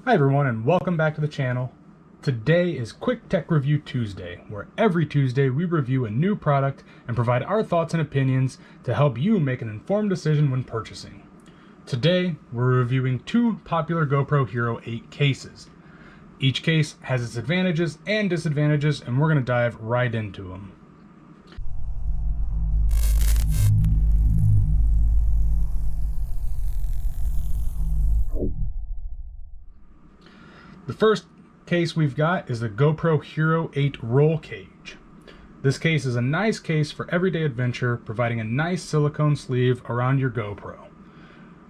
Hi everyone, and welcome back to the channel. Today is Quick Tech Review Tuesday, where every Tuesday we review a new product and provide our thoughts and opinions to help you make an informed decision when purchasing. Today we're reviewing two popular GoPro Hero 8 cases. Each case has its advantages and disadvantages, and we're going to dive right into them. The first case we've got is the GoPro Hero 8 Rollcage. This case is a nice case for everyday adventure, providing a nice silicone sleeve around your GoPro,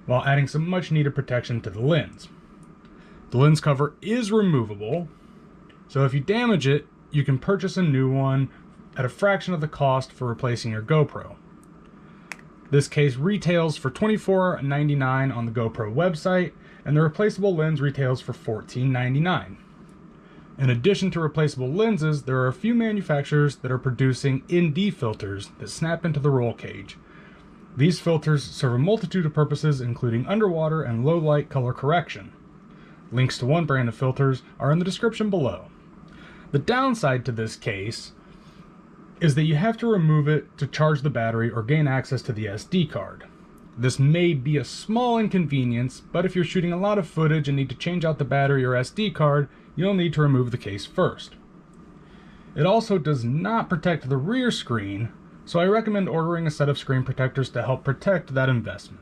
while adding some much needed protection to the lens. The lens cover is removable, so if you damage it, you can purchase a new one at a fraction of the cost for replacing your GoPro. This case retails for $24.99 on the GoPro website, and the replaceable lens retails for $14.99. In addition to replaceable lenses, there are a few manufacturers that are producing ND filters that snap into the roll cage. These filters serve a multitude of purposes, including underwater and low light color correction. Links to one brand of filters are in the description below. The downside to this case is that you have to remove it to charge the battery or gain access to the SD card. This may be a small inconvenience, but if you're shooting a lot of footage and need to change out the battery or SD card, you'll need to remove the case first. It also does not protect the rear screen, so I recommend ordering a set of screen protectors to help protect that investment.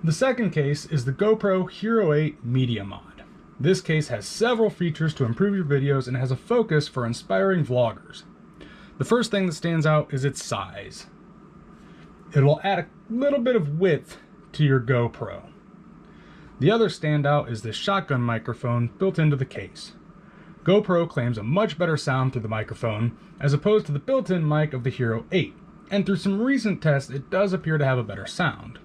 The second case is the GoPro Hero 8 MediaMod. This case has several features to improve your videos and has a focus for inspiring vloggers. The first thing that stands out is its size. It will add a little bit of width to your GoPro. The other standout is the shotgun microphone built into the case. GoPro claims a much better sound through the microphone as opposed to the built-in mic of the Hero 8, and through some recent tests it does appear to have a better sound.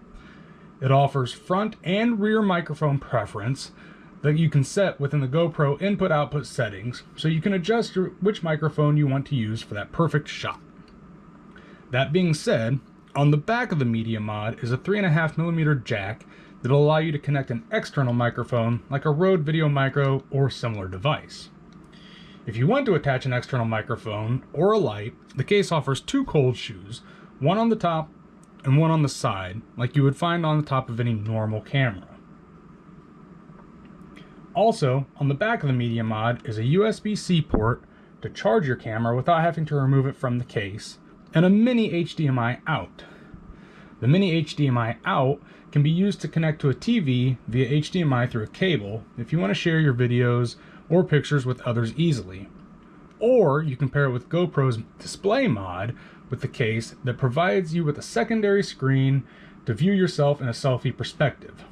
It offers front and rear microphone preference that you can set within the GoPro input-output settings, so you can adjust which microphone you want to use for that perfect shot. That being said, on the back of the MediaMod is a 3.5mm jack that will allow you to connect an external microphone like a Rode Video Micro or similar device. If you want to attach an external microphone or a light, the case offers two cold shoes, one on the top and one on the side, like you would find on the top of any normal camera. Also, on the back of the MediaMod is a USB-C port to charge your camera without having to remove it from the case, and a mini HDMI out. The mini HDMI out can be used to connect to a TV via HDMI through a cable if you want to share your videos or pictures with others easily. Or you can pair it with GoPro's display mod with the case that provides you with a secondary screen to view yourself in a selfie perspective.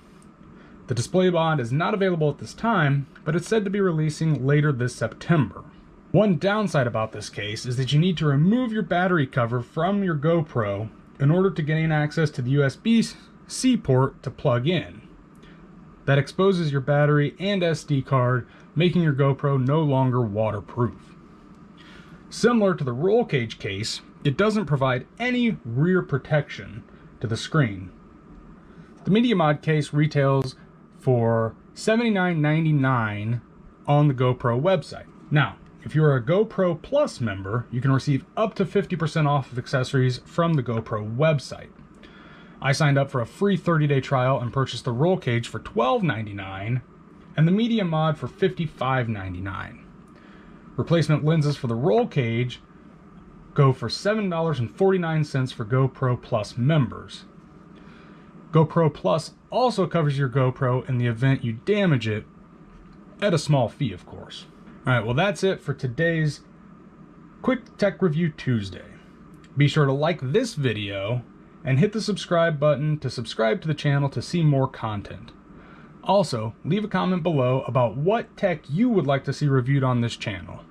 The display mod is not available at this time, but it's said to be releasing later this September. One downside about this case is that you need to remove your battery cover from your GoPro in order to gain access to the USB-C port to plug in. That exposes your battery and SD card, making your GoPro no longer waterproof. Similar to the roll cage case, it doesn't provide any rear protection to the screen. The MediaMod case retails for $79.99 on the GoPro website. Now, if you're a GoPro Plus member, you can receive up to 50% off of accessories from the GoPro website. I signed up for a free 30-day trial and purchased the roll cage for $12.99 and the MediaMod for $55.99. Replacement lenses for the roll cage go for $7.49 for GoPro Plus members. GoPro Plus also covers your GoPro in the event you damage it, at a small fee, of course. Alright, well that's it for today's Quick Tech Review Tuesday. Be sure to like this video and hit the subscribe button to subscribe to the channel to see more content. Also, leave a comment below about what tech you would like to see reviewed on this channel.